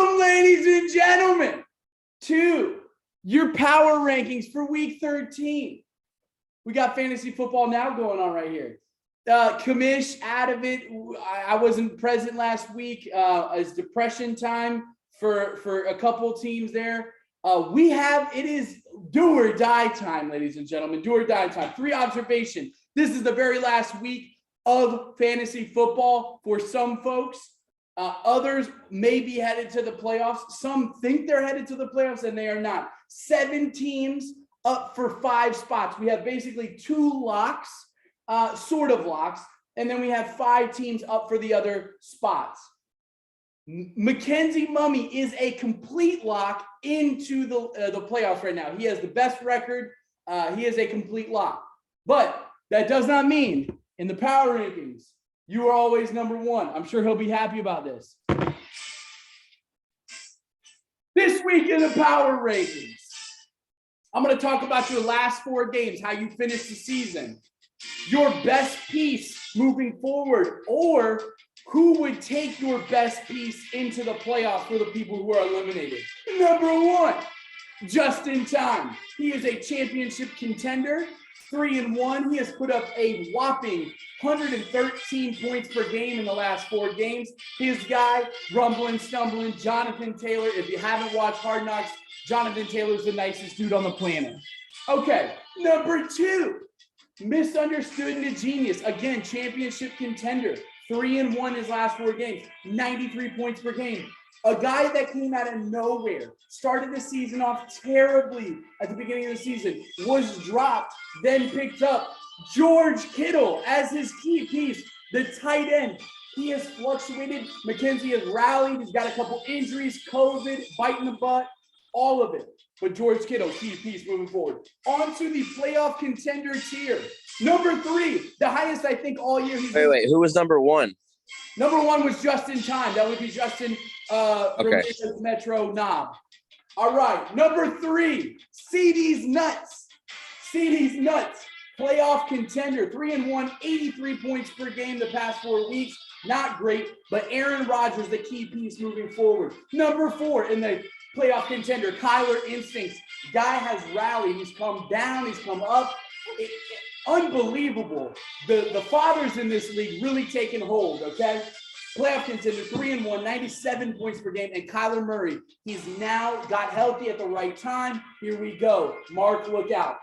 Welcome, ladies and gentlemen, to your power rankings for week 13. We got fantasy football now going on right here. Kamish out of it. I wasn't present last week. It's depression time for a couple teams there. It is do or die time, ladies and gentlemen. Do or die time. 3 observation. This is the very last week of fantasy football for some folks. Others may be headed to the playoffs. Some think they're headed to the playoffs and they are not. 7 teams up for 5 spots. We have basically 2 locks, sort of locks, and then we have 5 teams up for the other spots. Mackenzie Mummy is a complete lock into the playoffs right now. He has the best record. He is a complete lock. But that does not mean in the power rankings, you are always number 1. I'm sure he'll be happy about this. This week in the power rankings, I'm going to talk about your last 4 games, how you finished the season, your best piece moving forward, or who would take your best piece into the playoffs for the people who are eliminated. Number 1, Justin Time. He is a championship contender, 3-1. He has put up a whopping 113 points per game in the last 4 games. His guy, rumbling, stumbling, Jonathan Taylor. If you haven't watched Hard Knocks, Jonathan Taylor's the nicest dude on the planet. Okay, number 2, Misunderstood and a Genius. Again, championship contender. 3-1 his last 4 games, 93 points per game. A guy that came out of nowhere, started the season off terribly at the beginning of the season, was dropped, then picked up. George Kittle as his key piece, the tight end. He has fluctuated. Mackenzie has rallied. He's got a couple injuries, COVID, biting the butt, all of it. But George Kittle, key piece moving forward. On to the playoff contender tier. Number 3, the highest I think all year. Wait, who was number 1? Number 1 was Justin Time. That would be Justin Ramirez Metro Knob. All right, number 3, CD's Nuts. CD's Nuts, playoff contender, 3-1, 83 points per game the past 4 weeks. Not great, but Aaron Rodgers, the key piece moving forward. Number 4 in the playoff contender, Kyler Instincts. Guy has rallied. He's come down. He's come up. Unbelievable. The fathers in this league really taking hold, okay? Playoff contender, 3-1, 97 points per game. And Kyler Murray, he's now got healthy at the right time. Here we go. Mark, look out.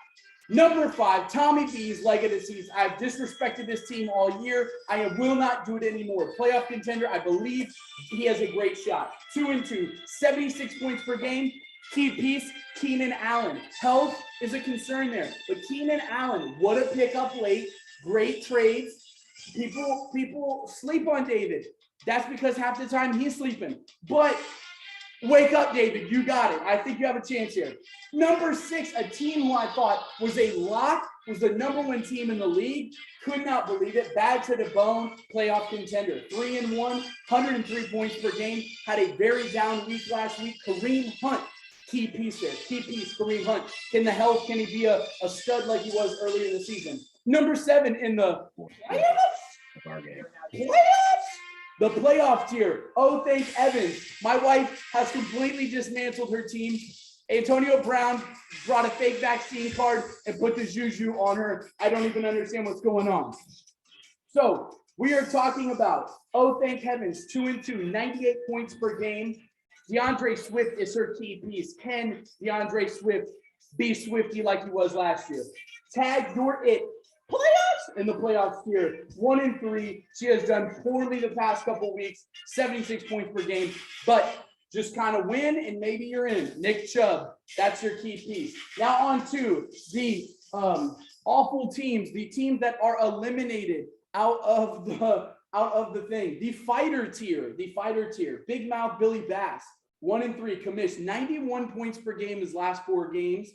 Number 5, Tommy B's legacies. I've disrespected this team all year. I will not do it anymore. Playoff contender, I believe he has a great shot. 2-2, 76 points per game. Key piece, Keenan Allen. Health is a concern there. But Keenan Allen, what a pickup late. Great trades. People sleep on David. That's because half the time he's sleeping. But wake up, David. You got it. I think you have a chance here. Number 6, a team who I thought was a lock, was the number 1 team in the league. Could not believe it. Bad to the bone, playoff contender. 3-1, 103 points per game. Had a very down week last week. Kareem Hunt. Key piece there. Key piece, Kareem Hunt. Can he be a stud like he was earlier in the season? Number 7 in the playoffs. The playoff tier. Oh, thank Evans. My wife has completely dismantled her team. Antonio Brown brought a fake vaccine card and put the juju on her. I don't even understand what's going on. So we are talking about, oh, thank heavens, 2-2, 98 points per game. DeAndre Swift is her key piece. Can DeAndre Swift be Swifty like he was last year? Tag your it. Playoffs in the playoffs here. 1-3. She has done poorly the past couple weeks. 76 points per game. But just kind of win and maybe you're in. Nick Chubb. That's your key piece. Now on to the awful teams. The teams that are eliminated out of the thing. The fighter tier. Big Mouth Billy Bass. 1-3. Commish. 91 points per game his last 4 games.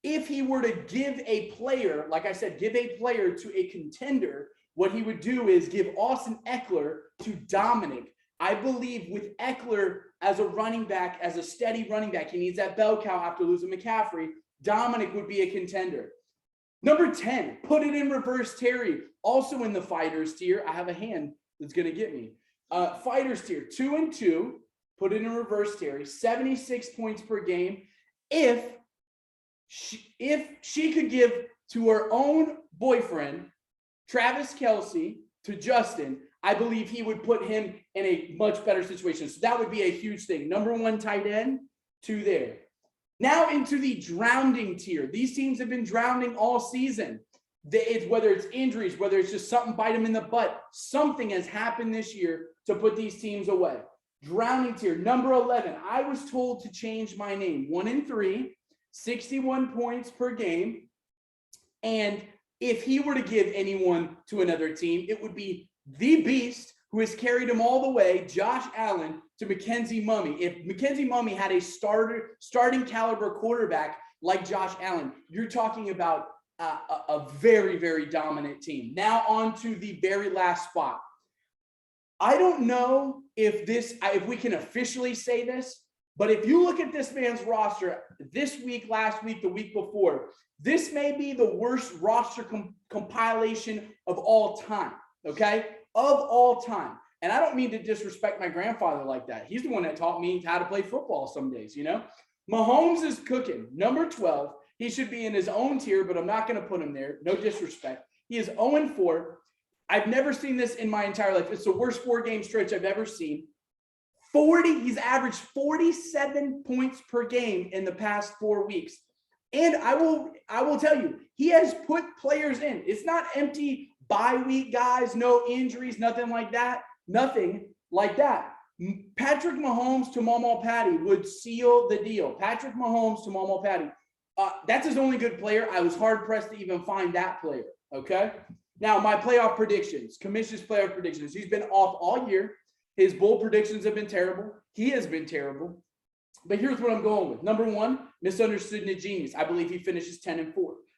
If he were to give a player, like I said, give a player to a contender, what he would do is give Austin Eckler to Dominic. I believe with Eckler as a running back, as a steady running back, he needs that bell cow after losing McCaffrey. Dominic would be a contender. Number 10, put it in reverse Terry. Also in the fighters tier, I have a hand that's going to get me. Fighters tier, 2-2. put it in reverse, Terry, 76 points per game. If she could give to her own boyfriend, Travis Kelce, to Justin, I believe he would put him in a much better situation. So that would be a huge thing. Number one tight end, 2 there. Now into the drowning tier. These teams have been drowning all season. Whether it's injuries, whether it's just something bite them in the butt, something has happened this year to put these teams away. Drowning tier, number 11. I was told to change my name. 1-3, 61 points per game. And if he were to give anyone to another team, it would be the beast who has carried him all the way, Josh Allen, to Mackenzie Mummy. If Mackenzie Mummy had a starting caliber quarterback like Josh Allen, you're talking about a very, very dominant team. Now on to the very last spot. I don't know if we can officially say this, but if you look at this man's roster this week, last week, the week before, this may be the worst roster compilation of all time, okay? Of all time. And I don't mean to disrespect my grandfather like that. He's the one that taught me how to play football some days, you know? Mahomes is cooking. Number 12. He should be in his own tier, but I'm not going to put him there. No disrespect. He is 0-4. I've never seen this in my entire life. It's the worst 4-game stretch I've ever seen. He's averaged 47 points per game in the past 4 weeks. And I will tell you, he has put players in. It's not empty bye week guys, no injuries, nothing like that. Nothing like that. Patrick Mahomes to Mama Patty would seal the deal. Patrick Mahomes to Mama Patty. That's his only good player. I was hard pressed to even find that player. Okay. Now my playoff predictions, Commission's playoff predictions. He's been off all year. His bowl predictions have been terrible. He has been terrible. But here's what I'm going with. Number 1, misunderstood and a genius. I believe he finishes 10-4.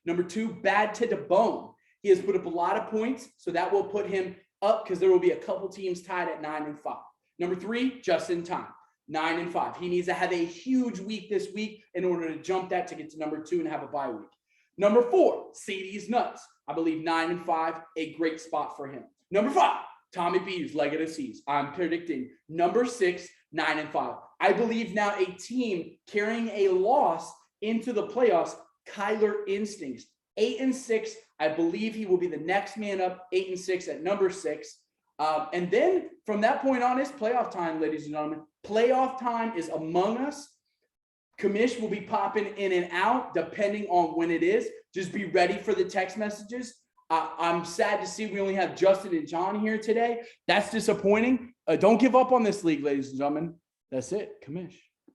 Number 2, bad to the bone. He has put up a lot of points, so that will put him up because there will be a couple teams tied at 9-5. Number 3, just in time, 9-5. He needs to have a huge week this week in order to jump that to get to number 2 and have a bye week. Number 4, CD's nuts. I believe 9-5, a great spot for him. Number 5, Tommy B's leg of the seas. I'm predicting number 6, 9-5. I believe now a team carrying a loss into the playoffs, Kyler Instincts. 8-6. I believe he will be the next man up, 8-6 at number 6. And then from that point on, it's playoff time, ladies and gentlemen. Playoff time is among us. Commish will be popping in and out depending on when it is. Just be ready for the text messages. I'm sad to see we only have Justin and John here today. That's disappointing. Don't give up on this league, ladies and gentlemen. That's it. Commish.